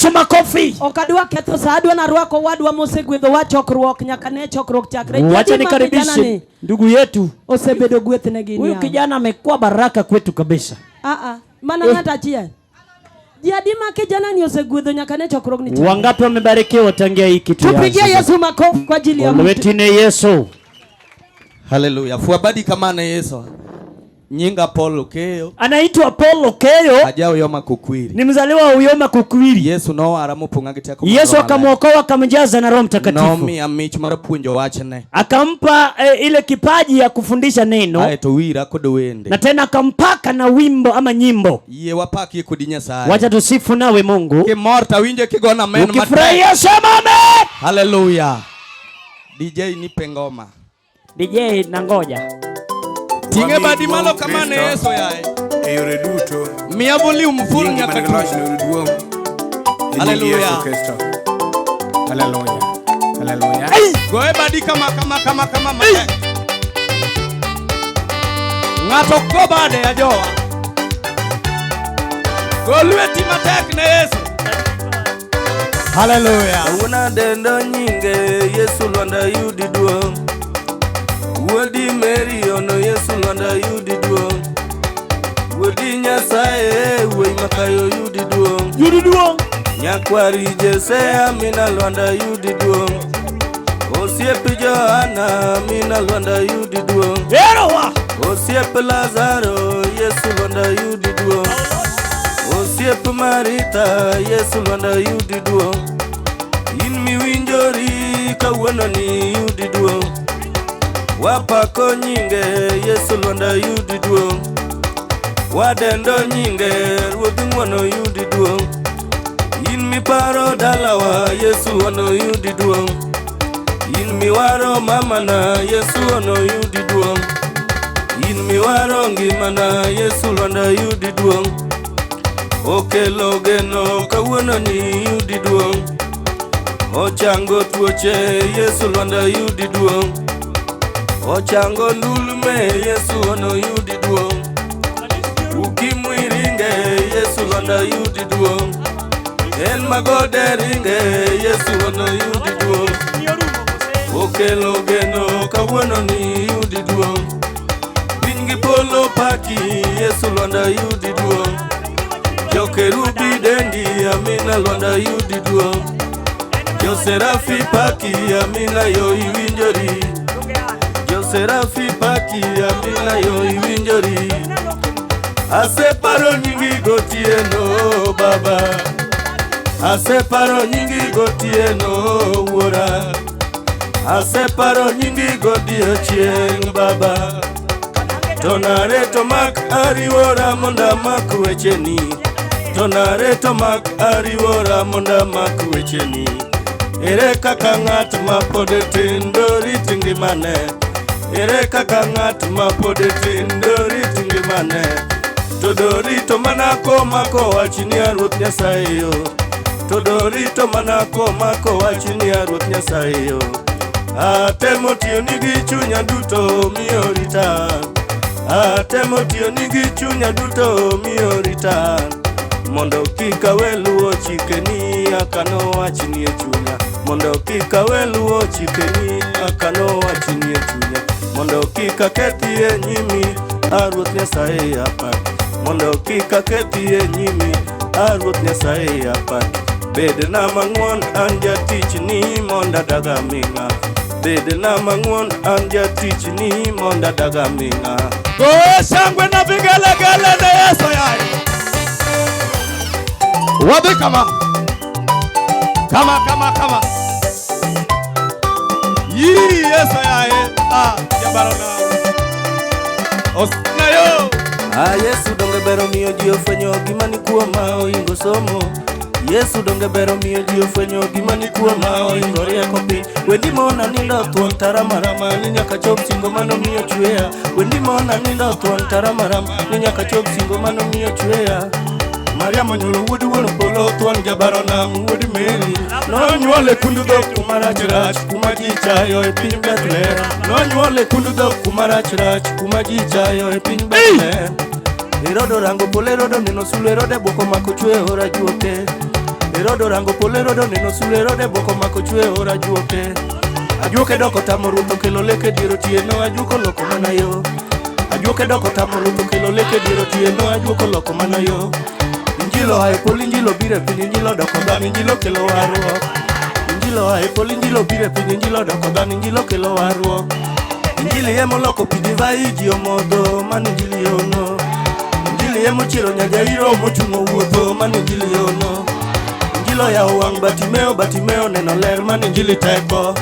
Yesu makofi. Okadwa ketho sa adwa na rwako wadwa mosegwedho wachokruok nyaka ne chokruok chakre. Wacha nikaribishe ndugu yetu. Osebedo gwethne gini. Huyu kijana amekuwa baraka kwetu kabisa. Mana ngata chia. Diadima kijana ni osegwedho nyaka ne chokruok ni. Wangapi wamebarikiwa tangia hii kitu ya. Tupigie Yesu makofi kwa ajili ya Mwetine Yesu. Hallelujah. Fuabadi kama na Yesu. Nyinga Paul Okeyo. Anaitwa Paul Okeyo. Ajao Uyoma Kukwiri. Ni mzaliwa wa Uyoma Kukwiri. Yesu no aramupunga giteko. Yesu akamwokoa akamjaza na Roho Mtakatifu. Naomi amich marapunjo wachane. Akampa ile kipaji ya kufundisha neno. Aeto wira kodowende. Na tena akampaka na wimbo ama nyimbo. Ye wapaki kudinya saa. Wacha tusifu nawe Mungu. Kimorta winje kigona men mate. Ukifurahia sema amen. Hallelujah. DJ nipe ngoma. DJ na ngoja. Tinge badi malo kama na Yesu yae. Eyore duto. Miabuli umfuru nyaka tu. Hallelujah. Hallelujah. Hallelujah. Goe badi kama mate. Ngato ko bade ya joa. Golweti matek na Yesu. Hallelujah. Una dendo nyinge Yesu lwanda yudi duong. Wodi Mary ono Yesu lwanda yudi duong. Wodi Nyasaye wey makayo yudi duong. Yudi duong. Nyakwari Jese amina lwanda yudi duong. Osiep Johana amina lwanda yudi duong. Erowa. Osiep Lazaro Yesu lwanda yudi duong. Osiep Marita Yesu lwanda yudi duong. In miwinjori kawuono ni yudi duong. Wapako nyinge Yesu lwanda yudi duong. Wadendo nyinge Ruoth ng'wono yudi duong. In miparo dalawa Yesu ono yudi duong. In miwaro mamana Yesu ono yudi duong. In miwaro ngimana Yesu lwanda yudi duong. Okelo geno kawuono ni yudi duong. Ochango tuoche Yesu lwanda yudi duong. Ochango ndulme Yesu ono yudi duong. Ukimwi ringe Yesu lwanda yudi duong. En magode ringe Yesu ono yudi duong. Okelo geno kawuono ni yudi duong. Pingi polo paki Yesu lwanda yudi duong. Jokerubi dendi amina lwanda yudi duong. Joserafi paki amina yo iwinjori. Joserafi paki amina yo iwinjori. Aseparo nyingi gotieno baba. Aseparo nyingi gotieno wora. Aseparo nyingi godiechieng baba. Tonare tomak ariwora monda mak wecheni. Tonare tomak ariwora monda mak wecheni. Ere kaka ng'at ma pod tindo rit ngimane. Ere kaka ng'at ma pod tindo rit ngimane. Todorito mana komako wachni ya Ruoth Nyasaye yo. Todorito mana komako wachni ya Ruoth Nyasaye yo. Atemo tiyo nigi chunya duto miyo ritan. Atemo tiyo nigi chunya duto miyo ritan. Mondo kika weluo chikeni akano wachni ya chunya. Mondo kika weluo chikeni akano wachni ya chunya. Mondo kika kethi e nyimi Ruoth Nyasaye apaki. Mondo kika kethi e nyimi Ruoth Nyasaye apaki. Bed na mang'won an jatich ni monda daga minga. Bed na mang'won an jatich ni monda daga minga. Goe shangwe na vigelegele na Yesu yae. Wabi kama. Kama. Yee Yesu yae. Jabarona. Osina yo. Yesu donge bero miyo ji ofwenyo gima ni kuoma oingo somo. Yesu donge bero miyo ji ofwenyo gima ni kuoma oingo rieko piny. Wendi mona nindo thuon taramarama ni nyaka chop singo mano miyo chweya. Wendi mona nindo thuon taramarama ni nyaka chop singo mano miyo chweya. Mariamu nyuolo wuod wuon polo thuon jabarona wuod Mary. Nonyuole kundu dhok kuma rach kuma ji chayo e piny Bethlehem. Nonyuole kundu dhok kuma rach kuma ji chayo e piny Bethlehem. Erodo rango polo erodo neno sulo erode boko mako chwe ora juoke. Erodo rango pole rodo neno sule rode boko mako chwe ora juoke. Ajuoke doko tamo ruto kelo leke diro tieno ajuko loko mana yo. Ajuoke doko tamo ruto kelo leke diro tieno ajuko loko mana yo. Injilo hai poli injilo bire pini injilo doko dan injilo kelo waruo. Injilo hai poli injilo bire pini injilo doko dan injilo kelo waruo. Injili yemo loko pidi vai jio modo man injili yono. Injili yemo chiro nyajairo mochungo wuotho man injili yono. Injilo ya uwang Batimeo neno ler man injili teko.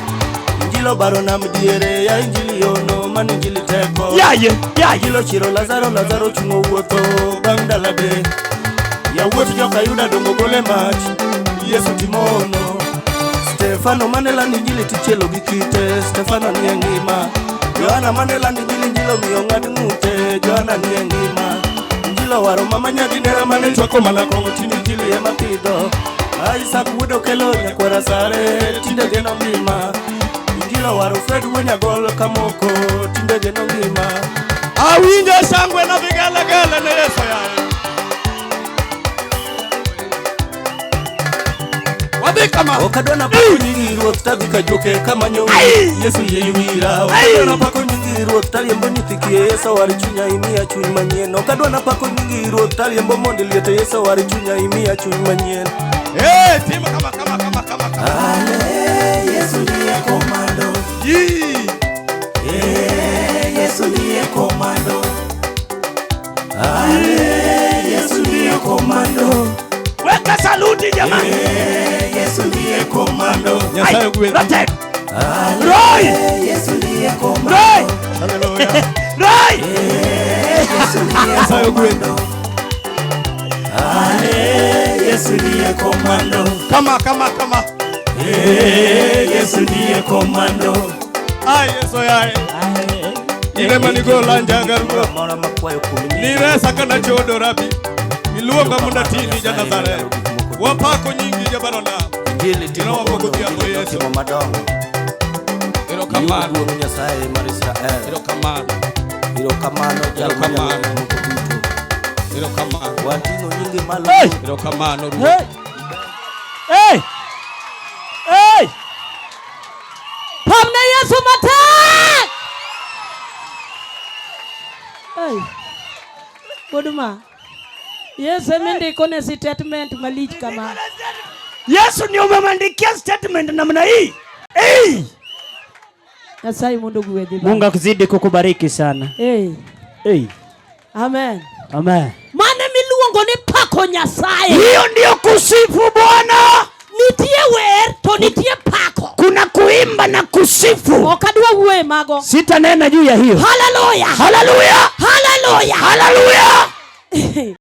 Injilo baro nam diere ya injili yono man injili teko. Injilo chiro Lazaro chungo wuotho bang dalade. Ya wuoth joka Yuda dongo gole mach Yesu timono. Stefano manela injili tichelo gikite. Stefano ni ngima. Joana manela injili njilo miyo ng'ad ng'ute. Joana ni ngima. Injilo waro mama nyadinera mane chwako mana kongo tini injili ema pidho. Isaac wudo kelo nyakwara sare tinde geno ngima. Injilo waro Fred wenya gol kamoko tinde geno ngima. Awinje sangwe na vigelegele ne Yesu yae. Kama okadona pako nyingi ruoth tabika joke kama nyo Yesu yeyuira. Okadona pako nyingi ruoth taliembo nyithikie Yesu wari chunya imiya chuny manyien. Okadona pako nyingi ruoth taliembo mondi liete Yesu wari chunya imiya chuny manyien. Tima kama Ale Yesu ndiye komando. Yesu ndiye komando. Ale Yesu ndiye komando. Weka saluti jamani. Yesu ndiye komando. Nyasaye gwe. Roy. Yesu ndiye komando. Roy. Hallelujah. Roy. Yesu ndiye komando. Yesu ndiye komando. Kama. Yesu ndiye komando. Yesu yae. Ine manigola njangaruo. Mara makwayo kumini. Nire sakana chodo rabi. Miluonga munda tini ja Nazare. Wapako nyingi jabarona. Injili timo Mungu pia Yesu. Timo madongo. Ero kamano. Nyasaye mar Israel. Ero kamano. Ero kamano. Ero kamano. Watino nyingi malo. Ero kamano. Hey. Pamna Yesu mata. Hey. Boduma. Yesu mende kone statement malich kama. Yesu ni umemwandikia statement namna hii. Nasai mundu gwedhi. Mungu akuzidi kukubariki sana. Amen. Maana miluongo ni pako Nyasaye. Hiyo ndio kusifu Bwana. Nitie wer to nitie pako. Kuna kuimba na kusifu. Okadwa uwe mago. Sitanena juu ya hiyo. Hallelujah. Hallelujah.